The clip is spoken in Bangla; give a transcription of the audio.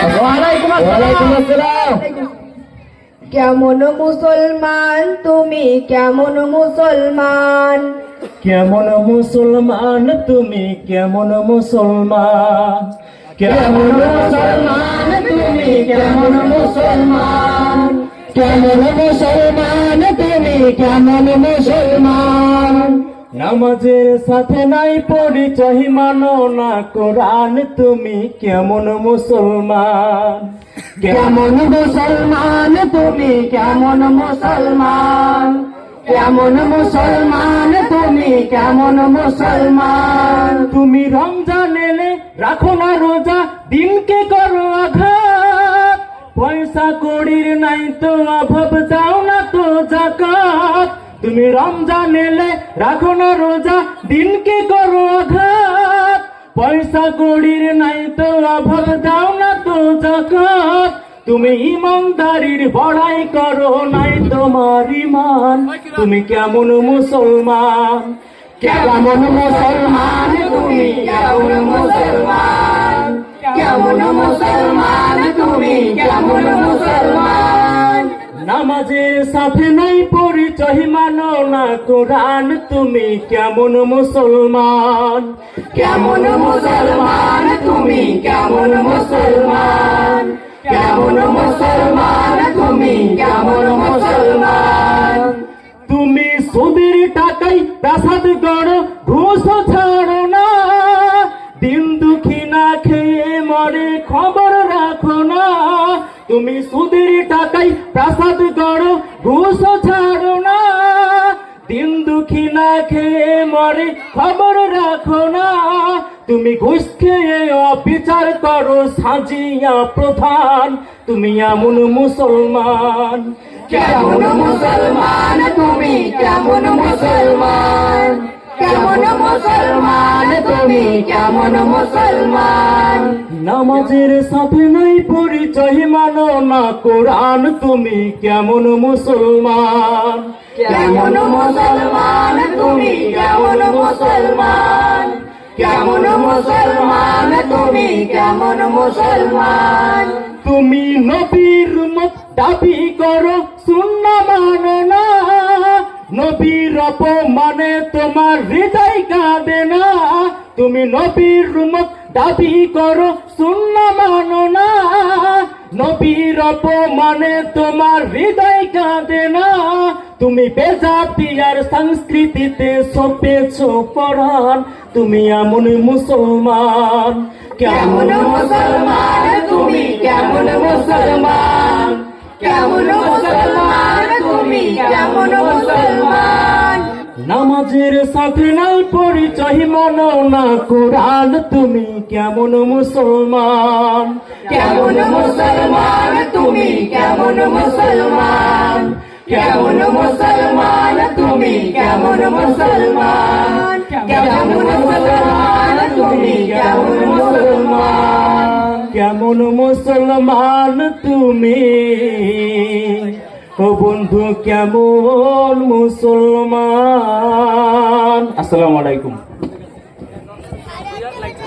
ওয়ালাইকুম আসসালাম। কেমন মুসলমান তুমি, কেমন মুসলমান? কেমন মুসলমান তুমি, কেমন মুসলমান? কেমন মুসলমান তুমি, কেমন মুসলমান? কেমন মুসলমান তুমি, কেমন মুসলমান? নামাজের সাথে নাই পরিচয়, মানো না কোরআন, তুমি কেমন মুসলমান? কেমন মুসলমান তুমি, কেমন মুসলমান? কেমন মুসলমান তুমি, কেমন মুসলমান? তুমি রমজান এলে রাখো না রোজা, দিনকে করো আঘাত, পয়সা কড়ির নাই তো অভাব, দাও না তো যাকাত। তুমি রমজান এলে রাখো না রোজা, দিনকে করো আঘাত, পয়সা কড়ির নাই তো অভাব, দাও না তো যাকাত। তুমি ইমানদারির বড়াই করো, নাই তোমার ইমান, তুমি কেমন মুসলমান? কেমন মুসলমান তুমি, কেমন মুসলমান? কেমন মুসলমান তুমি, কেমন মুসলমান? নামাজের সাথে নাই পরিচয়, মানো না কোরআন, তুমি কেমন মুসলমান? কেমন মুসলমান তুমি, কেমন মুসলমান? কেমন মুসলমান তুমি, কেমন মুসলমান? তুমি সুদের টাকাই প্রাসাদ গড়ো, ঘুষ ছাড়ো না, দিন দুঃখী না খেয়ে মরে খবর রাখো না। তুমি সুদের টাকাই প্রাসাদ গড়ো, ঘুষ ছাড়ো না, দিন দুঃখী না খেয়ে মরে খবর রাখো না। তুমি ঘুষ খেয়ে অবিচার করো, সাজিয়া প্রধান, তুমি এমন মুসলমান? কেমন মুসলমান তুমি, কেমন মুসলমান? কেমন মুসলমান তুমি, কেমন মুসলমান? নামাজের সাথে নাই পরিচয়, মানো না কোরআন, তুমি কেমন মুসলমান? কেমন মুসলমান তুমি, কেমন মুসলমান? কেমন মুসলমান তুমি, কেমন মুসলমান? তুমি নবীর মত দাবি করো, সুন্নাহ মানো না, নবীর অপমানে তোমার হৃদয় কাঁদে না। তুমি নবীর মত দাবি করো, সুন্নাহ মানো না, নবীর অপমানে তোমার হৃদয় কাঁদে না। তুমি বেজাতিয়ার সংস্কৃতিতে সপেছ পরাণ, তুমি এমন মুসলমান? কেমন মুসলমান তুমি, কেমন মুসলমান? কেমন মুসলমান তুমি, কেমন মুসলমান? নামাজের সাথে নাই পরিচয়, মানো না কোরআন, তুমি কেমন মুসলমান? কেমন মুসলমান তুমি, কেমন মুসলমান? কেমন মুসলমান তুমি, কেমন মুসলমান? কেমন মুসলমান তুমি, কেমন মুসলমান? কেমন মুসলমান তুমি, ও বন্ধু কেমন মুসলমান? আসসালামু আলাইকুম।